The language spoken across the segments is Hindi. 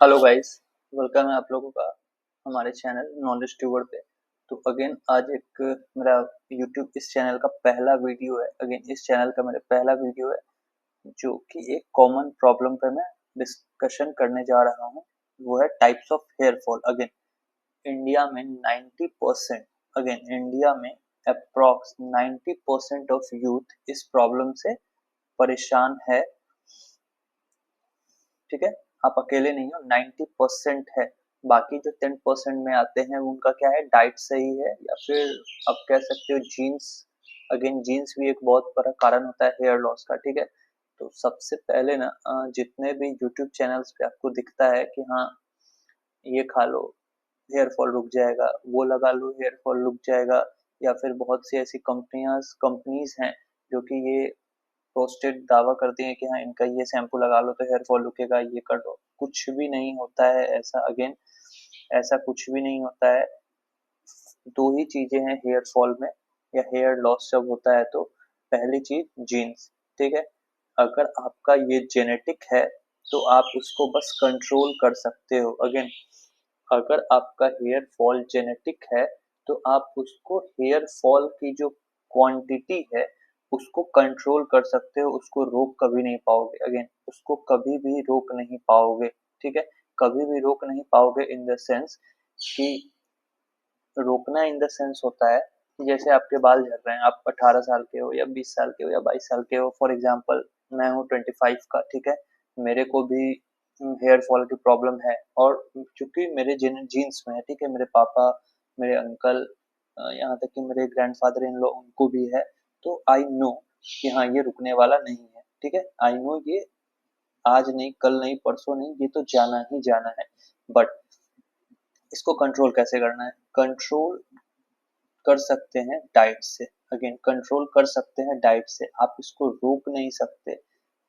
हेलो गाइस, वेलकम है आप लोगों का हमारे चैनल नॉलेज ट्यूबर पे। तो अगेन आज एक मेरा यूट्यूब इस चैनल का पहला वीडियो है। अगेन इस चैनल का मेरा पहला वीडियो है जो कि एक कॉमन प्रॉब्लम पे मैं डिस्कशन करने जा रहा हूँ। वो है types of hair fall. Again India में 90%, अगेन इंडिया में अप्रॉक्स 90% ऑफ यूथ इस प्रॉब्लम से परेशान है। ठीक है, आप अकेले नहीं हो, 90% है। बाकी जो 10% में आते हैं उनका क्या है, डाइट सही है या फिर आप कह सकते हो जीन्स। अगेन जीन्स भी एक बहुत बड़ा कारण होता है हेयर लॉस का। ठीक है, तो सबसे पहले ना जितने भी यूट्यूब चैनल्स पे आपको दिखता है कि हाँ ये खा लो हेयर फॉल रुक जाएगा, वो लगा लो हेयर फॉल रुक जाएगा, या फिर बहुत सी ऐसी कंपनीज हैं जो कि ये पोस्टेड दावा करती हैं कि हाँ इनका ये शैम्पू लगा लो तो हेयर फॉल रुकेगा, ये कर दो। कुछ भी नहीं होता है ऐसा। अगेन ऐसा कुछ भी नहीं होता है। दो ही चीजें हैं हेयर फॉल में या हेयर लॉस जब होता है तो पहली चीज जीन्स। ठीक है, अगर आपका ये जेनेटिक है तो आप उसको बस कंट्रोल कर सकते हो। अगेन अगर आपका हेयर फॉल जेनेटिक है तो आप उसको हेयर फॉल की जो क्वांटिटी है उसको कंट्रोल कर सकते हो, उसको रोक कभी नहीं पाओगे। अगेन उसको कभी भी रोक नहीं पाओगे। ठीक है, कभी भी रोक नहीं पाओगे इन द सेंस कि रोकना इन द सेंस होता है कि जैसे आपके बाल झड़ रहे हैं, आप 18 साल के हो या 20 साल के हो या 22 साल के हो। फॉर एग्जाम्पल मैं हूँ 25 का। ठीक है, मेरे को भी हेयर फॉल की प्रॉब्लम है और चूंकि मेरे जीन्स में है। ठीक है, मेरे पापा, मेरे अंकल, यहाँ तक कि मेरे ग्रैंडफादर इन लोग उनको भी है। तो आई नो कि हाँ ये रुकने वाला नहीं है। ठीक है, आई नो ये आज नहीं, कल नहीं, परसों नहीं, ये तो जाना ही जाना है। बट इसको कंट्रोल कैसे करना है? कंट्रोल कर सकते हैं डाइट से। अगेन कंट्रोल कर सकते हैं डाइट से, आप इसको रोक नहीं सकते।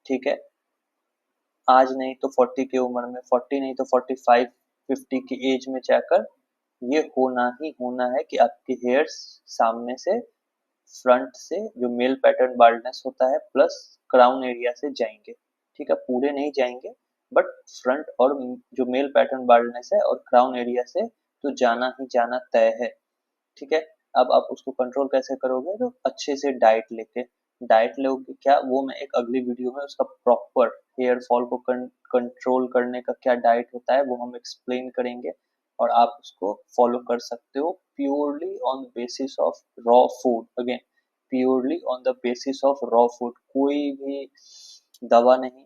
ठीक है, आज नहीं तो 40 की उम्र में, 40 नहीं तो 45 50 की एज में जाकर ये होना ही होना है कि आपके हेयर्स सामने से, फ्रंट से जो मेल पैटर्न बाल्डनेस होता है प्लस क्राउन एरिया से जाएंगे। ठीक है, पूरे नहीं जाएंगे बट फ्रंट और जो मेल पैटर्न बाल्डनेस है और क्राउन एरिया से तो जाना ही जाना तय है। ठीक है, अब आप उसको कंट्रोल कैसे करोगे? तो अच्छे से डाइट लेके। डाइट लोगे क्या, वो मैं एक अगली वीडियो में उसका प्रॉपर हेयर फॉल को कंट्रोल करने का क्या डाइट होता है वो हम एक्सप्लेन करेंगे और आप उसको फॉलो कर सकते हो purely on basis of raw food. Again purely on the basis of raw food, कोई भी दवा नहीं,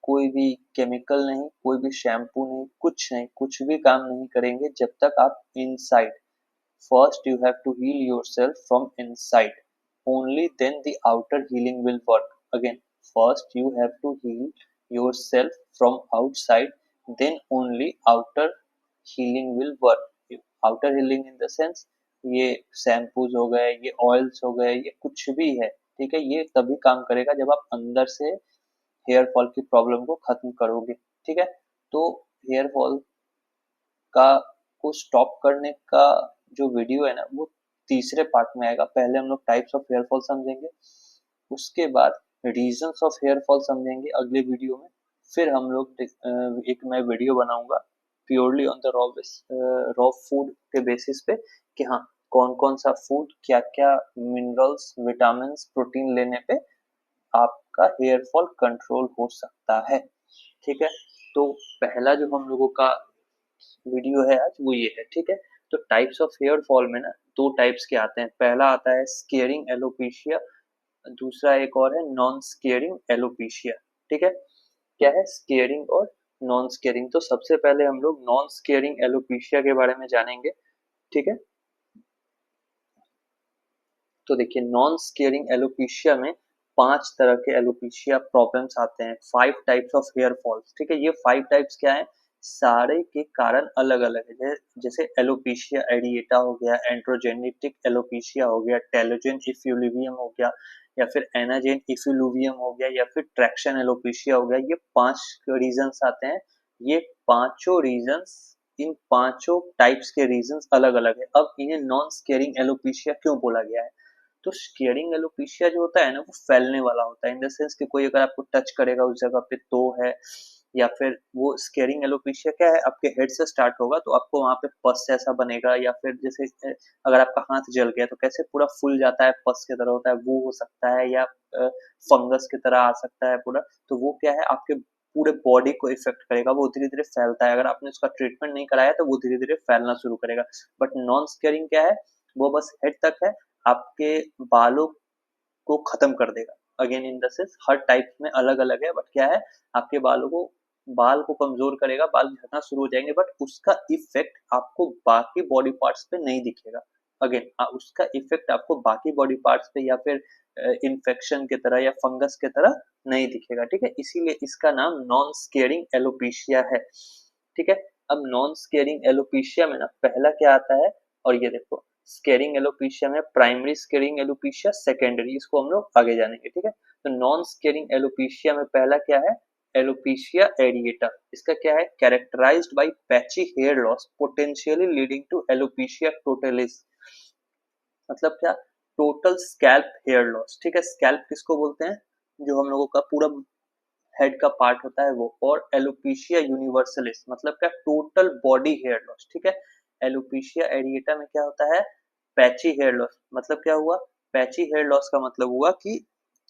कोई भी केमिकल नहीं, कोई भी शैम्पू नहीं, कुछ नहीं, कुछ भी काम नहीं करेंगे जब तक आप inside, first you have to heal yourself from inside. Only then the outer healing will work. Again, first you have to heal yourself from outside, then only outer healing will work. Outer healing in the sense ये शैम्पूज हो गए, ये ऑयल्स हो गए, ये कुछ भी है। ठीक है, ये तभी काम करेगा जब आप अंदर से हेयर फॉल की प्रॉब्लम को खत्म करोगे। ठीक है, तो हेयर फॉल का को स्टॉप करने का जो वीडियो है ना वो तीसरे पार्ट में आएगा। पहले हम लोग टाइप्स ऑफ हेयर फॉल समझेंगे, उसके बाद रीजंस ऑफ हेयर फॉल समझेंगे अगले वीडियो में। फिर हम लोग एक मैं वीडियो बनाऊंगा purely on the raw food के बेसिस पे कि हाँ कौन कौन सा फूड, क्या क्या मिनरल्स, विटामिन, प्रोटीन लेने पे आपका हेयर फॉल कंट्रोल हो सकता है। ठीक है, तो पहला जो हम लोगों का वीडियो है आज वो ये है। ठीक है, तो टाइप्स ऑफ हेयर फॉल में ना दो टाइप्स के आते हैं। पहला आता है स्केरिंग एलोपेशिया, दूसरा एक और है नॉन स्केरिंग एलोपेशिया। ठीक है, क्या है स्केरिंग और नॉन स्केरिंग? तो सबसे पहले हम लोग नॉन स्केरिंग एलोपेशिया के बारे में जानेंगे। ठीक है, तो देखिए नॉन स्केरिंग एलोपेशिया में 5 तरह के एलोपेशिया प्रॉब्लम्स आते हैं, 5 टाइप्स ऑफ हेयर फॉल्स। ठीक है, ये 5 टाइप्स क्या है, सारे के कारण अलग अलग है। जैसे एलोपेशिया एरिएटा हो गया, एंड्रोजेनेटिक एलोपेशिया हो गया, टेलोजेन इफ्यूलिवियम हो गया, या फिर एनाजेन इफ्यूलिवियम हो गया, या फिर ट्रैक्शन एलोपेशिया हो गया। ये 5 रीजंस आते हैं। ये पांचों रीजंस, इन पांचों टाइप्स के रीजंस अलग अलग है। अब इन्हें नॉन स्केरिंग एलोपेशिया क्यों बोला गया है? तो स्केरिंग एलोपेशिया जो होता है ना वो फैलने वाला होता है इन द सेंस कि कोई अगर आपको टच करेगा उस जगह पे तो है, या फिर वो स्केरिंग एलोपेशिया क्या है, आपके हेड से स्टार्ट होगा तो आपको वहाँ पे पस जैसा बनेगा, या फिर जैसे अगर आपका हाथ जल गया तो कैसे पूरा फूल जाता है, पस की तरह होता है, वो हो सकता है, या फंगस की तरह आ सकता है पूरा। तो वो क्या है, आपके पूरे बॉडी को इफेक्ट करेगा, वो धीरे धीरे फैलता है, अगर आपने उसका ट्रीटमेंट नहीं कराया तो वो धीरे धीरे फैलना शुरू करेगा। बट नॉन स्केरिंग क्या है, वो बस हेड तक है, आपके बालों को खत्म कर देगा। Again in the sense her type में अलग अलग है, बट क्या है, आपके बाल को कमजोर करेगा, बाल झड़ना शुरू हो जाएंगे, बट उसका इफेक्ट आपको बाकी बॉडी पार्ट्स पे नहीं दिखेगा। अगेन उसका इफेक्ट आपको बाकी बॉडी पार्ट्स पे या फिर इन्फेक्शन की तरह या फंगस की तरह नहीं दिखेगा, ठीक है। इसीलिए इसका नाम नॉन स्केरिंग एलोपेशिया है, ठीक है। अब नॉन स्केरिंग एलोपेशिया में ना पहला क्या आता है, और ये देखो, स्केरिंग एलोपेशिया में प्राइमरी स्केरिंग एलोपेशिया, सेकेंडरी, इसको हम लोग आगे जानेंगे, ठीक है। तो नॉन स्केरिंग एलोपेशिया में पहला क्या है, एलोपेशिया एरिएटा। इसका क्या है, characterized by patchy hair loss potentially leading to alopecia totalis. मतलब क्या, टोटल स्कैल्प हेयर लॉस, ठीक है। स्कैल्प किसको बोलते हैं, जो हम लोगों का पूरा हेड का पार्ट होता है वो। और एलोपेशिया यूनिवर्सलिस मतलब क्या, टोटल बॉडी हेयर लॉस, ठीक है। एलोपेशिया एरिएटा में क्या होता है, पैची हेयर लॉस। मतलब क्या हुआ, पैची हेयर लॉस का मतलब हुआ कि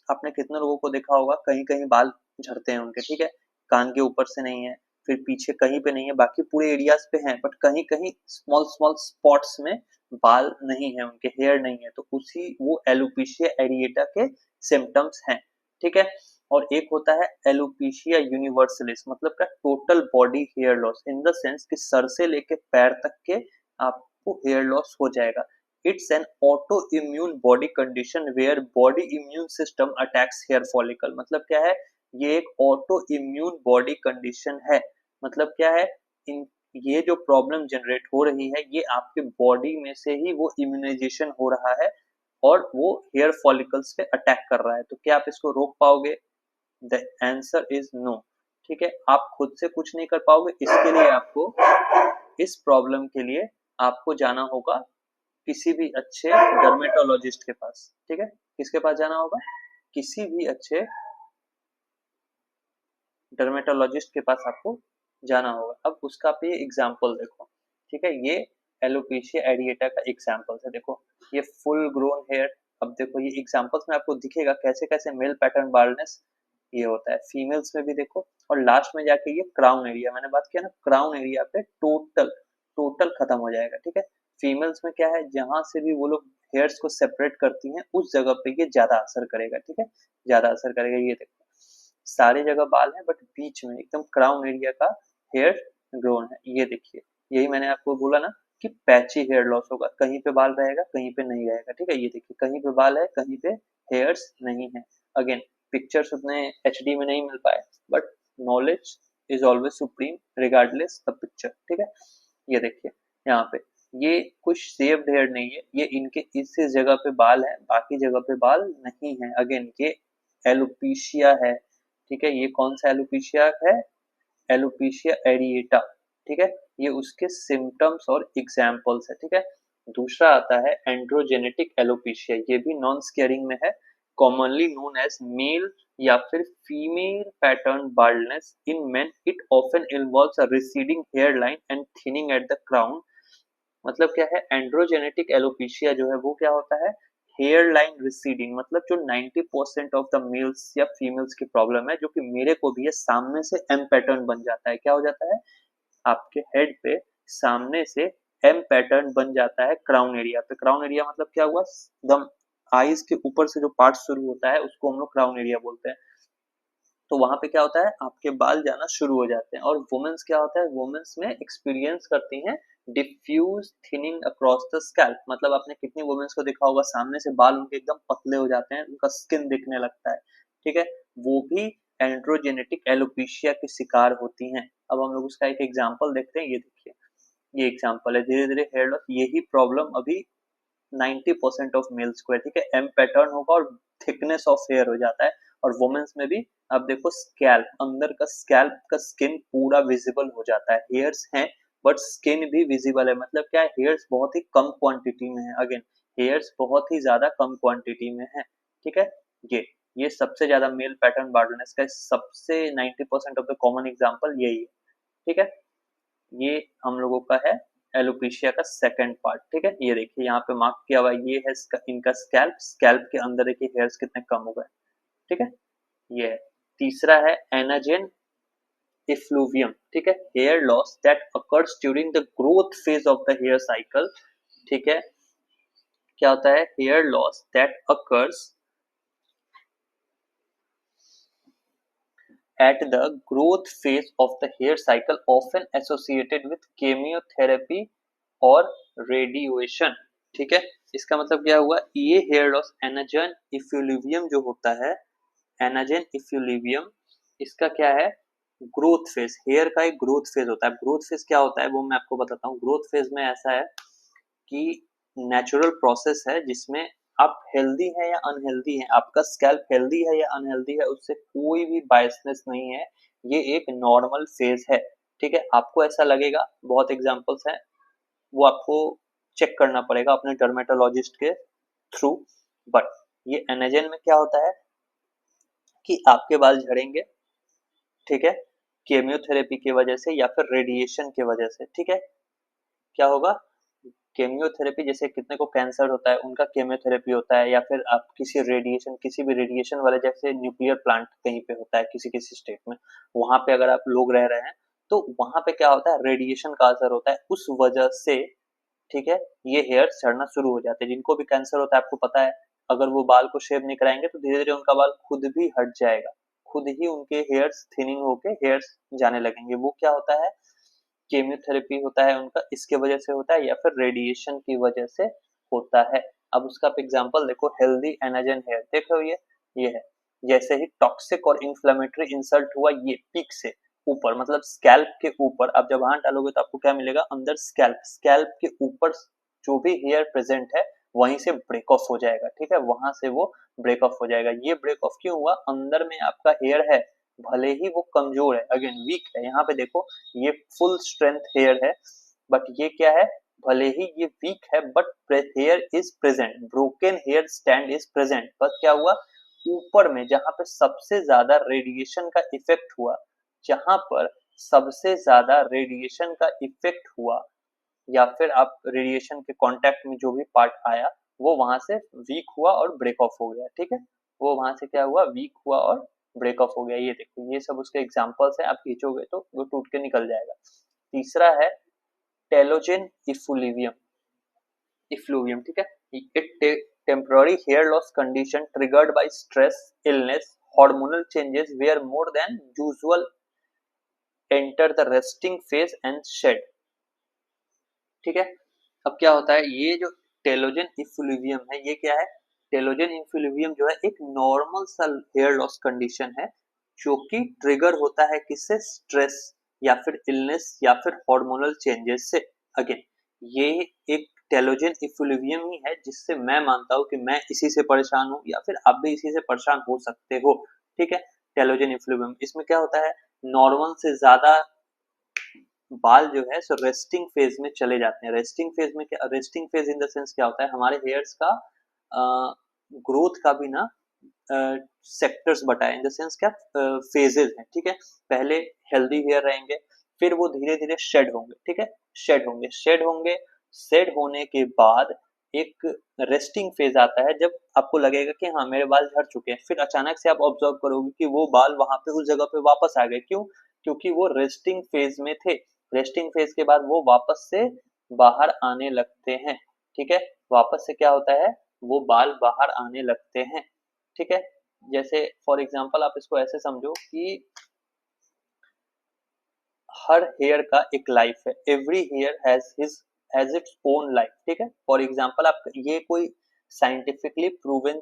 आपने कितने लोगों को देखा होगा, कहीं कहीं बाल झड़ते हैं उनके, ठीक है, कान के ऊपर से नहीं है, फिर पीछे कहीं पे नहीं है, बाकी पूरे एरियाज पे हैं, बट कहीं कहीं स्मॉल स्मॉल स्पॉट्स में बाल नहीं है, उनके हेयर नहीं है, तो उसी वो एलोपेशिया एरिएटा के सिम्टम्स हैं, ठीक है। और एक होता है एलोपेशिया यूनिवर्सलिस, मतलब का total body hair loss, in the sense कि सर से लेके पैर तक के आपको हेयर लॉस हो जाएगा। It's an auto immune body condition where body immune system attacks hair follicle. मतलब क्या है, ये एक ऑटो इम्यून बॉडी कंडीशन है। मतलब क्या है, इन ये जो प्रॉब्लम जनरेट हो रही है, ये आपके बॉडी में से ही वो इम्यूनाइजेशन हो रहा है और वो हेयर फॉलिकल्स पे अटैक कर रहा है। तो क्या आप इसको रोक पाओगे, द आंसर इज नो, ठीक है। आप खुद से कुछ नहीं कर पाओगे, इसके लिए आपको, इस प्रॉब्लम के लिए आपको जाना होगा किसी भी अच्छे डर्मेटोलॉजिस्ट के पास, ठीक है। किसके पास जाना होगा, किसी भी अच्छे डर्मेटोलॉजिस्ट के पास आपको जाना होगा। अब उसका आप ये एग्जाम्पल देखो, ठीक है, ये एलोपेशिया एरिएटा का एग्जाम्पल है, देखो ये फुल ग्रोन हेयर। अब देखो ये एग्जाम्पल्स में आपको दिखेगा कैसे कैसे मेल पैटर्न बाल्डनेस ये होता है, फीमेल्स में भी देखो। और लास्ट में जाके ये क्राउन एरिया, मैंने बात किया ना, क्राउन एरिया पे टोटल टोटल खत्म हो जाएगा, ठीक है। फीमेल्स में क्या है, जहां से भी वो लोग हेयर्स को सेपरेट करती हैं उस जगह पे ये ज्यादा असर करेगा, ठीक है, ज्यादा असर करेगा। ये देखो सारी जगह बाल है, बट बीच में एकदम क्राउन एरिया का हेयर ग्रोन है, ये देखिए। यही मैंने आपको बोला ना कि पैची हेयर लॉस होगा, कहीं पे बाल रहेगा कहीं पे नहीं रहेगा, ठीक है। ये देखिए कहीं पे बाल है कहीं पे हेयर्स नहीं है। अगेन पिक्चर्स उतने एचडी में नहीं मिल पाए, but knowledge is always supreme regardless the picture, ठीक है। ये देखिए यहाँ पे ये कुछ सेव्ड हेयर नहीं है, ये इनके इस जगह पे बाल है, बाकी जगह पे बाल नहीं है। अगेन ये एलोपेशिया है, ठीक है। ये कौन सा एलोपेशिया है, एलोपेशिया एरिएटा, ठीक है। ये उसके सिम्टम्स और एग्जाम्पल्स है, ठीक है। दूसरा आता है एंड्रोजेनेटिक एलोपेशिया, ये भी नॉन स्केरिंग में है, कॉमनली नोन एज मेल या फिर female pattern baldness in men. It often involves a receding hair line and thinning at the crown. मतलब क्या है, एंड्रोजेनेटिक एलोपेशिया जो है वो क्या होता है, हेयर लाइन रिसीडिंग, मतलब जो 90% ऑफ द मेल्स या फीमेल्स की प्रॉब्लम है, जो कि मेरे को भी है, सामने से एम पैटर्न बन जाता है। क्या हो जाता है, आपके हेड पे सामने से एम पैटर्न बन जाता है क्राउन एरिया पे। क्राउन एरिया मतलब क्या हुआ, एकदम आईज के ऊपर से जो पार्ट शुरू होता है उसको हम लोग क्राउन एरिया बोलते हैं। तो वहां पे क्या होता है, आपके बाल जाना शुरू हो जाते हैं। और वुमेन्स क्या होता है, वुमेन्स में एक्सपीरियंस करती हैं diffuse thinning across the scalp. मतलब आपने कितनी वुमेन्स को देखा होगा, सामने से बाल उनके एकदम पतले हो जाते हैं, उनका स्किन दिखने लगता है, ठीक है। वो भी एंड्रोजेनेटिक एलोपेशिया के शिकार होती हैं। अब हम लोग उसका एक एग्जाम्पल देखते हैं, ये देखिए ये एग्जाम्पल है, धीरे धीरे हेयर लॉस, यही प्रॉब्लम अभी 90% ऑफ मेल्स को है, ठीक है। एम पैटर्न होगा और थिकनेस ऑफ हेयर हो जाता है। और वुमेन्स में भी आप देखो स्कैल्प, अंदर का स्कैल्प का स्किन पूरा विजिबल हो जाता है, हेयर्स हैं बट स्किन भी विजिबल है। मतलब क्या है, हेयर्स बहुत ही कम क्वांटिटी में है, अगेन हेयर्स बहुत ही ज्यादा कम क्वांटिटी में है, ठीक है। ये ये सबसे ज्यादा मेल पैटर्न बार्डनेस का सबसे 90% ऑफ द कॉमन एग्जाम्पल यही है। ठीक है, ये हम लोगों का है एलोपेशिया का सेकंड पार्ट। ठीक है, ये देखिए यहाँ पे मार्क किया हुआ ये है इनका स्कैल्प, स्कैल्प के अंदर देखिए हेयर्स कितने कम हो गए। ठीक है, ये है। तीसरा है एनाजेन इफ्लूवियम। ठीक है, hair loss that occurs during the growth phase of the hair cycle. ठीक है, क्या होता है, hair loss that occurs at the growth phase of the hair cycle, often associated with chemotherapy और radiation। ठीक है, इसका मतलब क्या हुआ, ये हेयर लॉस एनाजन इफ्यूलिवियम जो होता है, एनाजन इफ्यूलिवियम, इसका क्या है, ग्रोथ फेज, हेयर का एक ग्रोथ फेज होता है। ग्रोथ फेज क्या होता है वो मैं आपको बताता हूँ। ग्रोथ फेज में ऐसा है कि नेचुरल प्रोसेस है जिसमें आप हेल्दी है या अनहेल्दी है, आपका स्कैल्प हेल्दी है या अनहेल्दी है, उससे कोई भी बायसनेस नहीं है। ये एक नॉर्मल फेज है। ठीक है, आपको ऐसा लगेगा, बहुत एग्जांपल्स हैं, वो आपको चेक करना पड़ेगा अपने डर्मेटोलॉजिस्ट के थ्रू। बट ये एनाजन में क्या होता है कि आपके बाल झड़ेंगे। ठीक है, केमियोथेरेपी की वजह से या फिर रेडिएशन की वजह से। ठीक है, क्या होगा, केमियोथेरेपी, जैसे कितने को कैंसर होता है उनका केमियोथेरेपी होता है, या फिर आप किसी रेडिएशन, किसी भी रेडिएशन वाले, जैसे न्यूक्लियर प्लांट कहीं पे होता है किसी किसी स्टेट में, वहां पे अगर आप लोग रह रहे हैं तो वहां पे क्या होता है, रेडिएशन का असर होता है, उस वजह से ठीक है ये हेयर झड़ना शुरू हो जाते हैं। जिनको भी कैंसर होता है आपको पता है, अगर वो बाल को शेव नहीं कराएंगे तो धीरे धीरे उनका बाल खुद भी हट जाएगा, खुद ही उनके हेयर्स थिनिंग होके हेयर्स जाने लगेंगे। वो क्या होता है, केमियोथेरेपी होता है उनका, इसके वजह से होता है या फिर रेडिएशन की वजह से होता है। अब उसका आप एग्जांपल देखो, हेल्दी एनाजन हेयर देखो, ये है, जैसे ही टॉक्सिक और इंफ्लेमेटरी इंसल्ट हुआ ये पीक से ऊपर, मतलब स्कैल्प के ऊपर, आप जब हाथ डालोगे तो आपको क्या मिलेगा, अंदर स्कैल्प, स्कैल्प के ऊपर जो भी हेयर प्रेजेंट है वहीं से ब्रेक ऑफ हो जाएगा। ठीक है, वहां से वो ब्रेक ऑफ हो जाएगा। ये ब्रेक ऑफ क्यों हुआ, अंदर में आपका हेयर है, भले ही वो कमजोर है, अगेन वीक है, यहाँ पे देखो ये फुल स्ट्रेंथ हेयर है, बट ये क्या है, भले ही ये वीक है but hair is present, broken hair stand is present. But क्या हुआ, ऊपर में जहां पे सबसे ज्यादा रेडिएशन का इफेक्ट हुआ, जहां पर सबसे ज्यादा रेडिएशन का इफेक्ट हुआ, या फिर आप रेडिएशन के कांटेक्ट में जो भी पार्ट आया वो वहां से वीक हुआ और ब्रेक ऑफ हो गया। ठीक है, वो वहां से क्या हुआ, वीक हुआ और ब्रेक ऑफ हो गया। ये देखो, ये सब उसके एग्जांपल्स हैं, आप खींचोगे तो वो टूट के निकल जाएगा। तीसरा है टेलोजेन इफ्लूवियम। इफ्लूवियम, ठीक है, it temporary hair loss condition triggered by stress, illness, hormonal changes where more than usual enter the resting phase and shed. ठीक है, अब क्या होता है, ये जो टेलोजन इफ्लूवियम है ये क्या है, टेलोजन इफ्लूवियम जो है एक नॉर्मल सा हेयर लॉस कंडीशन है जो कि ट्रिगर होता है किससे, स्ट्रेस या फिर इलनेस या फिर हार्मोनल चेंजेस से। अगेन ये एक टेलोजन इफ्लूवियम ही है जिससे मैं मानता हूं कि मैं इसी से परेशान हूं या फिर आप भी इसी से परेशान हो सकते हो। ठीक है, टेलोजन इफ्लूवियम, इसमें क्या होता है, नॉर्मल से ज्यादा बाल जो है सो रेस्टिंग फेज में चले जाते हैं। रेस्टिंग फेज में क्या, resting phase in the sense क्या होता है, हमारे हेयर्स का ग्रोथ का भी ना सेक्टर्स बताए, इन द सेंस क्या, फेजेस हैं। ठीक है, पहले हेल्दी हेयर रहेंगे, फिर वो धीरे धीरे शेड होंगे। ठीक है, शेड होंगे, शेड होंगे, शेड होने के बाद एक रेस्टिंग फेज आता है जब आपको लगेगा कि हाँ मेरे बाल झड़ चुके हैं, फिर अचानक से आप ऑब्जर्व करोगे कि वो बाल वहां पे उस जगह पे वापस आ गए। क्यों, क्योंकि वो रेस्टिंग फेज में थे। रेस्टिंग फेज के बाद वो वापस से बाहर आने लगते हैं। ठीक है, वापस से क्या होता है, वो बाल बाहर आने लगते हैं। ठीक है, जैसे फॉर एग्जांपल आप इसको ऐसे समझो कि हर हेयर का एक लाइफ है, every hair has its own life. ठीक है, फॉर एग्जांपल आप, ये कोई साइंटिफिकली प्रूवन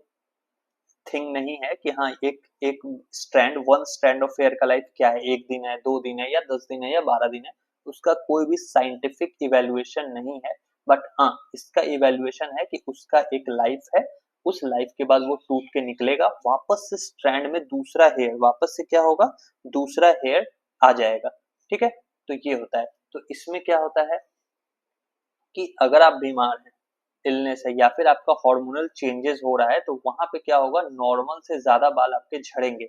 थिंग नहीं है कि हाँ एक एक strand, one strand of hair का लाइफ क्या है, एक दिन है, 2 दिन है, या 10 दिन है, या 12 दिन है, उसका कोई भी साइंटिफिक इवेल्युएशन नहीं है। बट हाँ इसका इवेल्युएशन है कि उसका एक लाइफ है, उस लाइफ के बाद वो टूट के निकलेगा, वापस से स्ट्रैंड में दूसरा हेयर, वापस से क्या होगा, दूसरा हेयर आ जाएगा। ठीक है, तो ये होता है। तो इसमें क्या होता है कि अगर आप बीमार हैं, इलनेस है या फिर आपका हार्मोनल चेंजेस हो रहा है, तो वहां पे क्या होगा, नॉर्मल से ज्यादा बाल आपके झड़ेंगे।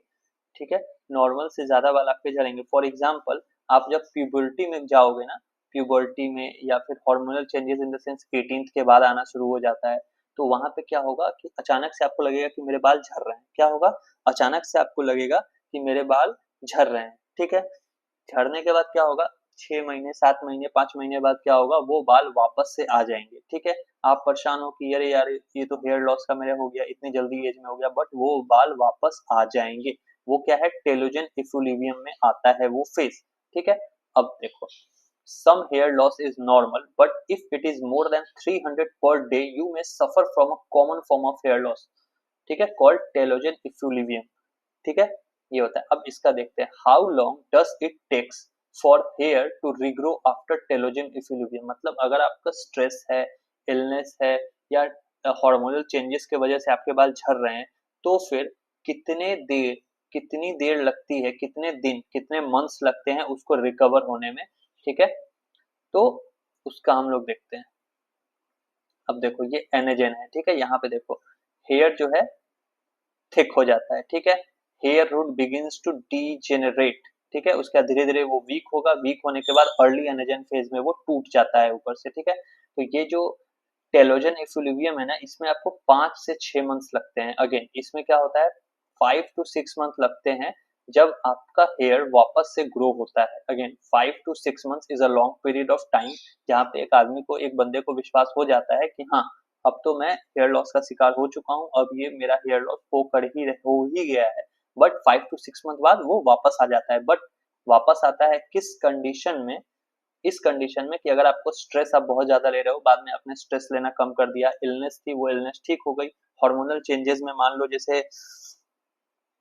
ठीक है, नॉर्मल से ज्यादा बाल आपके झड़ेंगे। फॉर एग्जाम्पल, आप जब प्यूबर्टी में जाओगे ना, प्यूबर्टी में या फिर hormonal changes in the sense 18th के बाद आना शुरू हो जाता है, तो वहां पे क्या होगा कि अचानक से आपको लगेगा कि मेरे बाल झड़ रहे हैं। क्या होगा, अचानक से आपको लगेगा कि मेरे बाल झड़ रहे हैं। ठीक है, झड़ने के बाद क्या होगा, 6 महीने 7 महीने 5 महीने बाद क्या होगा, वो बाल वापस से आ जाएंगे। ठीक है, आप परेशान हो कि अरे यार ये तो हेयर लॉस का मेरे हो गया, इतनी जल्दी एज में हो गया, बट वो बाल वापस आ जाएंगे। वो क्या है, टेलोजन इफ्यूलिवियम में आता है वो फेज। ठीक है, अब देखो, some hair loss is normal, but if it is more than 300 per day, you may suffer from a common form of hair loss, ठीक है, called telogen effluvium। ठीक है, ये होता है। अब इसका देखते हैं, how long does it take for hair to regrow after telogen effluvium. मतलब अगर आपका स्ट्रेस है, इलनेस है, या हार्मोनल चेंजेस की वजह से आपके बाल झड़ रहे हैं, तो फिर कितने देर कितनी देर लगती है, कितने दिन, कितने मंथ्स लगते हैं उसको रिकवर होने में। ठीक है, तो उसका हम लोग देखते हैं। अब देखो, ये एनेजेन है। ठीक है, यहाँ पे देखो, हेयर जो है थिक हो जाता है। ठीक है, hair root begins to degenerate. ठीक है, उसका धीरे धीरे वो वीक होगा, वीक होने के बाद अर्ली एनेजन फेज में वो टूट जाता है ऊपर से। ठीक है, तो ये जो टेलोजन इफ्यूलिवियम है ना, इसमें आपको 5 से 6 मंथ्स लगते हैं। अगेन इसमें क्या होता है, 5 to 6 मंथ लगते हैं जब आपका हेयर वापस से ग्रो होता है। Again 5 to 6 months is a long period of time, जहाँ पे एक आदमी को, एक बंदे को विश्वास हो जाता है कि हाँ, अब तो मैं हेयर लॉस का शिकार हो चुका हूँ, अब ये मेरा हेयर लॉस हो ही गया है। बट 5 to 6 मंथ बाद वो वापस आ जाता है। बट वापस आता है किस कंडीशन में, इस कंडीशन में कि अगर आपको स्ट्रेस आप बहुत ज्यादा ले रहे हो, बाद में आपने स्ट्रेस लेना कम कर दिया, इलनेस थी वो इलनेस ठीक हो गई, हार्मोनल चेंजेस में मान लो जैसे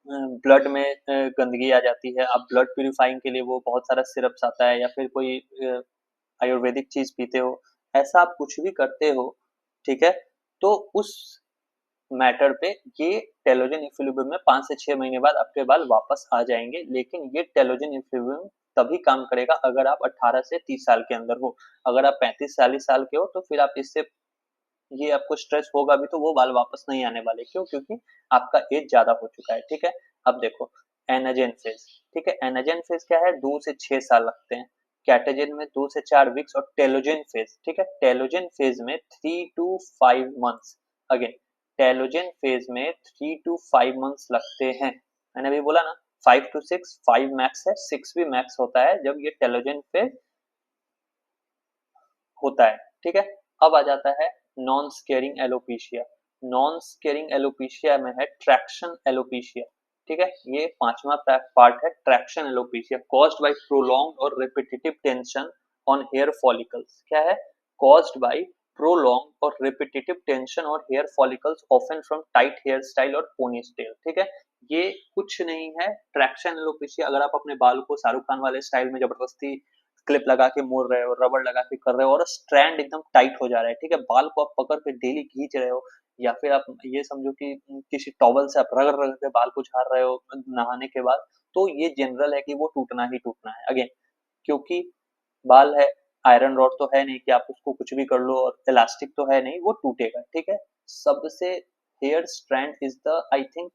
ब्लड में गंदगी आ जाती है, आप ब्लड प्यूरिफाइंग के लिए वो बहुत सारा सिरप्स आता है, या फिर कोई आयुर्वेदिक चीज पीते हो, ऐसा आप कुछ भी करते हो। ठीक है, तो उस मैटर पे ये टेलोजन इफ्यूलिब्रियम में 5 से 6 महीने बाद आपके बाल वापस आ जाएंगे। लेकिन ये टेलोजन इफ्यूलिब्रियम तभी काम करेगा अगर आप 18 से 30 साल के अंदर हो। अगर आप 35-40 साल के हो तो फिर आप इससे, ये आपको स्ट्रेस होगा भी तो वो बाल वापस नहीं आने वाले। क्यों, क्योंकि आपका एज ज्यादा हो चुका है। ठीक है, अब देखो, एनाजेन फेज। ठीक है, एनाजेन फेज क्या है, 2 से 6 साल लगते हैं। कैटेजन में 2 से 4 वीक्स, और टेलोजन फेज, ठीक है, टेलोजन फेज में 3 to 5 months. Again telogen phase में 3 to 5 मंथ्स लगते हैं। मैंने अभी बोला ना, 5 to 6, 5 मैक्स है, 6 भी मैक्स होता है जब ये टेलोजन फेज होता है। ठीक है, अब आ जाता है non squaring alopecia. Non squaring alopecia में है ट्रैक्शन एलोपेशिया। ठीक है, ये 5वां पार्ट है, traction alopecia, caused by prolonged और repetitive tension on hair follicles. क्या है, कॉज्ड बाय प्रोलॉन्ग्ड और रिपीटेटिव टेंशन और hair follicles, often from tight hair style और पोनीटेल। ठीक है, ये कुछ नहीं है ट्रैक्शन एलोपेशिया। अगर आप अपने बाल को शाहरुख खान वाले स्टाइल में जबरदस्ती क्लिप लगा के मोड़ रहे हो, रबड़ लगा के कर रहे हो, और स्ट्रैंड एकदम टाइट हो जा रहा है। ठीक है, बाल को आप पकड़ के डेली खींच रहे हो, या फिर आप ये समझो कि किसी टॉवल से आप रगड़ रगड़ के बाल को झाड़ रहे हो नहाने के बाद, तो ये जनरल है कि वो टूटना ही टूटना है। अगेन क्योंकि बाल है, आयरन रॉड तो है नहीं कि आप उसको कुछ भी कर लो, और इलास्टिक तो है नहीं, वो टूटेगा। ठीक है, सबसे hair strand is the, I think,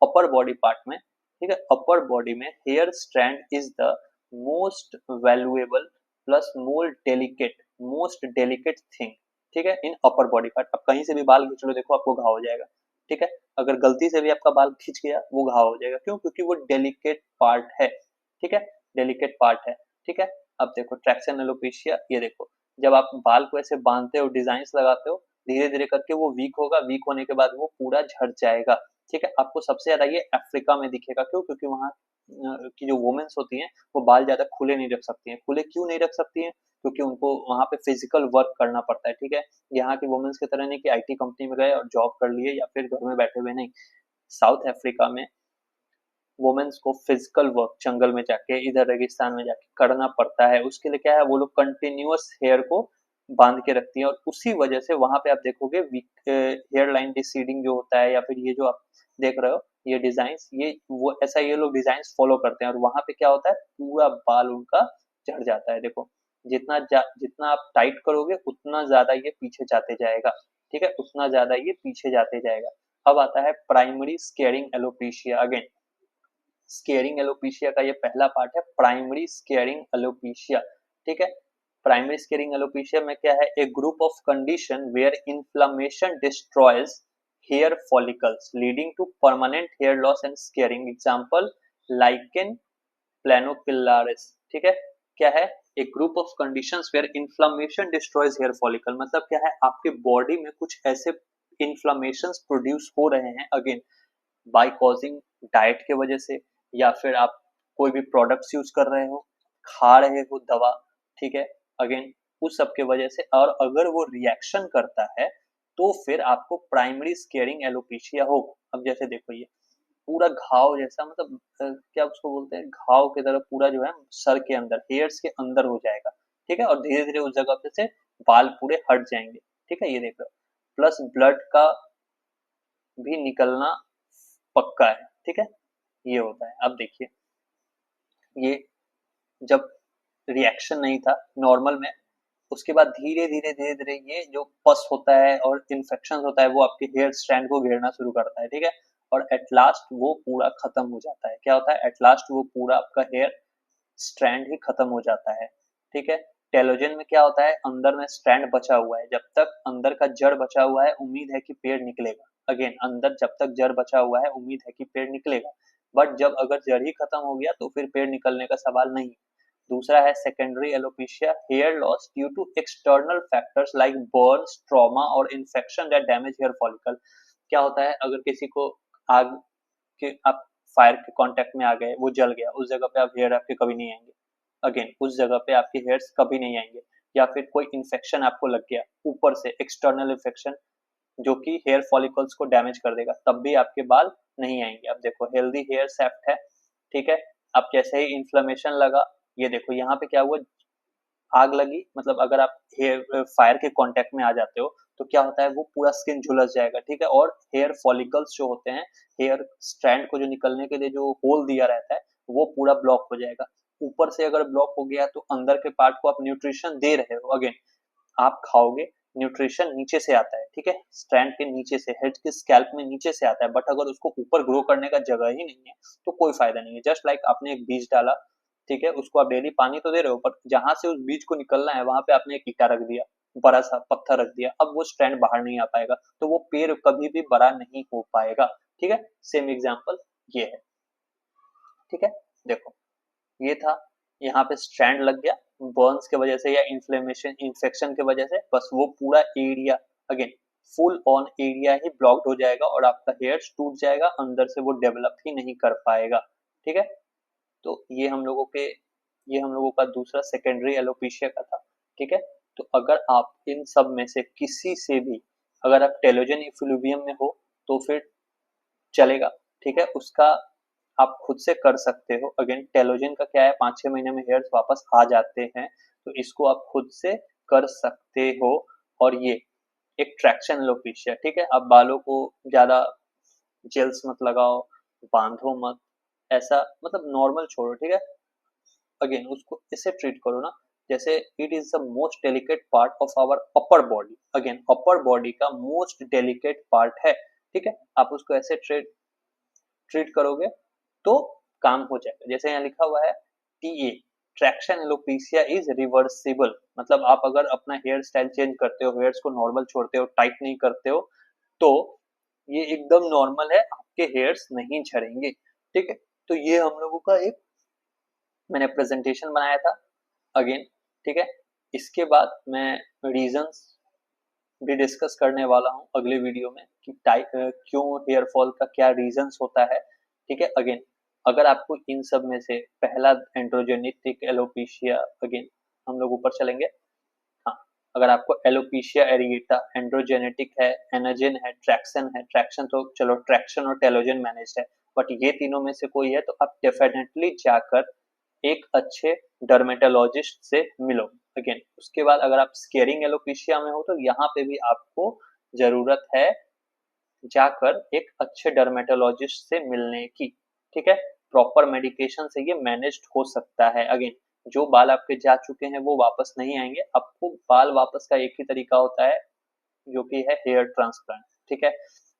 upper body part में। ठीक है, अपर बॉडी में hair strand is the most valuable plus most delicate thing. ठीक है, इन अपर बॉडी पार्ट। आप कहीं से भी बाल खींच लो, देखो आपको घाव हो जाएगा। ठीक है, अगर गलती से भी आपका बाल खींच गया, वो घाव हो जाएगा। क्यों, क्योंकि वो डेलिकेट पार्ट है। ठीक है, डेलिकेट पार्ट है। ठीक है, अब देखो ट्रैक्शन एलोपेशिया, ये देखो, जब आप बाल को ऐसे बांधते हो, डिजाइन लगाते हो, धीरे धीरे करके वो वीक होगा, वीक होने के बाद वो पूरा झड़ जाएगा। ठीक है, आपको सबसे ज्यादा ये अफ्रीका में दिखेगा। क्यों, क्योंकि वहाँ की जो वुमेन्स होती हैं, वो बाल ज्यादा खुले नहीं रख सकती हैं। खुले क्यों नहीं रख सकती हैं, क्योंकि उनको वहाँ पे फिजिकल वर्क करना पड़ता है। ठीक है, यहाँ की वुमेन्स की तरह नहीं कि आईटी कंपनी में गए और जॉब कर लिए या फिर घर में बैठे हुए, नहीं। साउथ अफ्रीका में वुमेन्स को फिजिकल वर्क जंगल में जाके, इधर रेगिस्तान में जाके करना पड़ता है। उसके लिए क्या है, वो लोग कंटिन्यूअस हेयर को बांध के रखती हैं, और उसी वजह से वहां पे आप देखोगे हेयर लाइन डिसीडिंग जो होता है, या फिर ये जो आप देख रहे हो ये डिजाइन, ये वो ऐसा ये लोग डिजाइन फॉलो करते हैं, और वहां पे क्या होता है, पूरा बाल उनका झड़ जाता है। देखो, जितना आप टाइट करोगे उतना ज्यादा ये पीछे जाते जाएगा, ठीक है, उतना ज्यादा ये पीछे जाते जाएगा। अब आता है primary squaring alopecia. Again squaring alopecia का ये पहला पार्ट है, प्राइमरी स्केरिंग एलोपेशिया, ठीक है। प्राइमरी स्केरिंग एलोपेशिया में क्या है, a group of condition where inflammation destroys hair follicles leading to permanent hair loss and scarring. Example lichen planopilaris, ठीक है। क्या है, एक group of conditions where inflammation destroys hair follicle, मतलब क्या है, आपके बॉडी में कुछ ऐसे इन्फ्लेमेशंस प्रोड्यूस हो रहे हैं, अगेन बाय कॉजिंग डाइट के वजह से, या फिर आप कोई भी प्रोडक्ट्स यूज कर रहे हो, खा रहे हो दवा, ठीक है, अगेन उस सब के वजह से, और अगर वो रिएक्शन करता है तो फिर आपको प्राइमरी स्केरिंग एलोपेशिया होगा। अब जैसे देखो ये पूरा घाव जैसा, मतलब क्या उसको बोलते हैं, घाव की तरह पूरा जो है सर के अंदर, हेयर्स के अंदर हो जाएगा, ठीक है, और धीरे धीरे उस जगह पे से बाल पूरे हट जाएंगे, ठीक है, ये देख लो। प्लस ब्लड का भी निकलना पक्का है, ठीक है, ये होता है। अब देखिए ये जब रिएक्शन नहीं था नॉर्मल में, उसके बाद धीरे धीरे धीरे धीरे ये जो पस होता है और इन्फेक्शन होता है वो आपके हेयर स्ट्रैंड को घेरना शुरू करता है, ठीक है, और एट लास्ट वो पूरा खत्म हो जाता है। क्या होता है, एट लास्ट वो पूरा आपका हेयर स्ट्रैंड ही खत्म हो जाता है, ठीक है। टेलोजन में क्या होता है, अंदर में स्ट्रैंड बचा हुआ है, जब तक अंदर का जड़ बचा हुआ है उम्मीद है कि पेड़ निकलेगा। अगेन अंदर जब तक जड़ बचा हुआ है उम्मीद है कि पेड़ निकलेगा, बट जब अगर जड़ ही खत्म हो गया तो फिर पेड़ निकलने का सवाल नहीं। दूसरा है secondary alopecia, hair loss due to external factors like burns, trauma और infection that damage hair follicle. क्या होता है, अगर किसी को आग के आप फायर के कांटेक्ट में आ गए, वो जल गया, उस जगह पे आप हेयर आपके कभी नहीं आएंगे, अगेन उस जगह पे आपके हेयर्स कभी नहीं आएंगे। या फिर कोई इन्फेक्शन आपको लग गया ऊपर से, एक्सटर्नल इन्फेक्शन जो कि हेयर फॉलिकल्स को डैमेज कर देगा, तब भी आपके बाल नहीं आएंगे। अब देखो हेल्दी हेयर सेफ्ट है, ठीक है, अब जैसे ही इन्फ्लेमेशन लगा, ये देखो यहाँ पे क्या हुआ, आग लगी, मतलब अगर आप हेयर फायर के कांटेक्ट में आ जाते हो तो क्या होता है, वो पूरा स्किन झुलस जाएगा, ठीक है, और हेयर फॉलिकल्स जो होते हैं, हेयर स्ट्रैंड को जो निकलने के लिए जो होल दिया रहता है वो पूरा ब्लॉक हो जाएगा। ऊपर से अगर ब्लॉक हो गया तो अंदर के पार्ट को आप न्यूट्रिशन दे रहे हो, अगेन आप खाओगे, न्यूट्रिशन नीचे से आता है, ठीक है, स्ट्रैंड के नीचे से, हेड के स्कैल्प में नीचे से आता है, बट अगर उसको ऊपर ग्रो करने का जगह ही नहीं है तो कोई फायदा नहीं है। जस्ट लाइक आपने एक बीज डाला, ठीक है, उसको आप डेली पानी तो दे रहे हो, पर जहां से उस बीज को निकलना है वहां पे आपने एक ईटा रख दिया, बड़ा सा पत्थर रख दिया, अब वो स्ट्रैंड बाहर नहीं आ पाएगा, तो वो पेड़ कभी भी बड़ा नहीं हो पाएगा, ठीक है। सेम एग्जाम्पल ये है, ठीक है, देखो ये था, यहाँ पे स्ट्रैंड लग गया बर्न्स के वजह से या इन्फ्लेमेशन इन्फेक्शन के वजह से, बस वो पूरा area, again full on area he blocked हो जाएगा और आपका हेयर टूट जाएगा, अंदर से वो डेवलप ही नहीं कर पाएगा, ठीक है। तो ये हम लोगों का दूसरा सेकेंडरी एलोपेशिया का था, ठीक है। तो अगर आप इन सब में से किसी से भी, अगर आप टेलोजन इफ्लूवियम में हो तो फिर चलेगा, ठीक है, उसका आप खुद से कर सकते हो। अगेन टेलोजन का क्या है, 5-6 महीने में हेयर्स वापस आ जाते हैं, तो इसको आप खुद से कर सकते हो। और ये एक ट्रैक्शन एलोपेशिया, ठीक है, आप बालों को ज्यादा जेल्स मत लगाओ, बांधो मत, ऐसा मतलब नॉर्मल छोड़ो, ठीक है, अगेन उसको ऐसे ट्रीट करो ना जैसे it is the most delicate part of our upper body, again upper body का मोस्ट डेलिकेट पार्ट है, ठीक है, आप उसको ऐसे ट्रीट ट्रीट करोगे तो काम हो जाएगा। जैसे यहाँ लिखा हुआ है TA, traction alopecia is reversible, मतलब आप अगर अपना हेयर स्टाइल चेंज करते हो, हेयर्स को नॉर्मल छोड़ते हो, टाइट नहीं करते हो, तो ये एकदम नॉर्मल है, आपके हेयर्स नहीं झड़ेंगे, ठीक है। तो ये हम लोगों का एक मैंने प्रेजेंटेशन बनाया था, अगेन ठीक है। इसके बाद मैं रीजंस भी डिस्कस करने वाला हूँ अगले वीडियो में कि क्यों हेयर फॉल का क्या रीजंस होता है, ठीक है। अगेन अगर आपको इन सब में से पहला एंड्रोजेनेटिक एलोपेशिया, अगेन हम लोग ऊपर चलेंगे, हाँ, अगर आपको एलोपेशिया एरिएटा एंड्रोजेनेटिक है, एनाजेन है, ट्रैक्शन तो चलो ट्रैक्शन और टेलोजन मैनेज है, बट ये तीनों में से कोई है तो आप डेफिनेटली जाकर एक अच्छे डर्मेटोलॉजिस्ट से मिलो। अगेन उसके बाद अगर आप स्केरिंग एलोपेशिया में हो तो यहाँ पे भी आपको जरूरत है जाकर एक अच्छे डर्मेटोलॉजिस्ट से मिलने की, ठीक है। प्रॉपर मेडिकेशन से ये मैनेज्ड हो सकता है। अगेन जो बाल आपके जा चुके हैं वो वापस नहीं आएंगे। आपको बाल वापस का एक ही तरीका होता है, जो कि है हेयर ट्रांसप्लांट, ठीक है।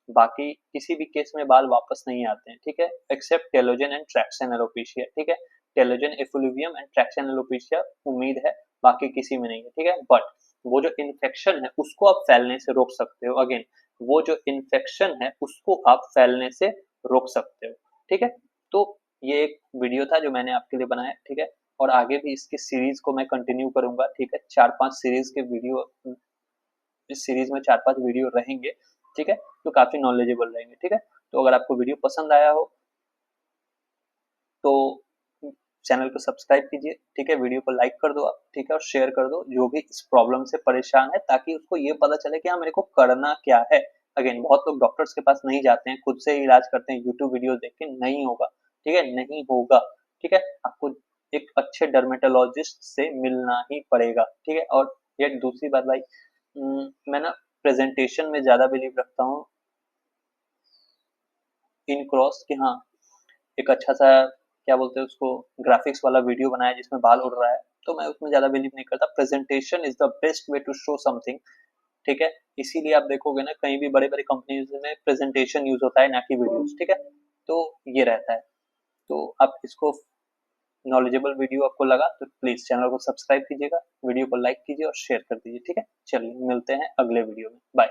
बाकी किसी भी केस में बाल वापस नहीं आते हैं, ठीक है, except telogen and traction alopecia, ठीक है। Telogen effluvium and traction alopecia उम्मीद है, बाकी किसी में नहीं है, ठीक है। बट वो जो इन्फेक्शन है उसको आप फैलने से रोक सकते हो। अगेन, वो जो इन्फेक्शन है उसको आप फैलने से रोक सकते हो, ठीक है। तो ये एक वीडियो था जो मैंने आपके लिए बनाया, ठीक है। और आगे भी इसकी सीरीज को मैं कंटिन्यू करूंगा, ठीक है। 4-5 सीरीज के वीडियो, इस सीरीज में 4-5 वीडियो रहेंगे, ठीक है, जो काफी नॉलेजेबल रहेंगे, ठीक है। तो अगर आपको वीडियो पसंद आया हो तो चैनल को सब्सक्राइब कीजिए, ठीक है, वीडियो को लाइक कर दो आप, ठीक है, और शेयर कर दो जो भी इस प्रॉब्लम से परेशान है, ताकि उसको ये पता चले कि हाँ मेरे को करना क्या है। अगेन, बहुत लोग डॉक्टर्स के पास नहीं जाते हैं, खुद से ही इलाज करते हैं यूट्यूब वीडियो देख के, नहीं होगा, ठीक है, नहीं होगा, ठीक है। आपको एक अच्छे डर्मेटोलॉजिस्ट से मिलना ही पड़ेगा, ठीक है। और ये दूसरी बात भाई, मैं ना प्रेजेंटेशन में ज्यादा बिलीव रखता हूँ इन क्रॉस, कि हाँ एक अच्छा सा, क्या बोलते हैं उसको, ग्राफिक्स वाला वीडियो बनाया जिसमें बाल उड़ रहा है, तो मैं उसमें ज्यादा बिलीव नहीं करता। Presentation is the best way to show something, ठीक है। इसीलिए आप देखोगे ना कहीं भी बड़े बड़े कंपनीज में प्रेजेंटेशन यूज होता है, ना कि वीडियोस, ठीक है। तो ये रहता है। तो आप इसको, नॉलेजेबल वीडियो आपको लगा तो प्लीज चैनल को सब्सक्राइब कीजिएगा, वीडियो को लाइक कीजिए और शेयर कर दीजिए, ठीक है। चलिए मिलते हैं अगले वीडियो में, बाय।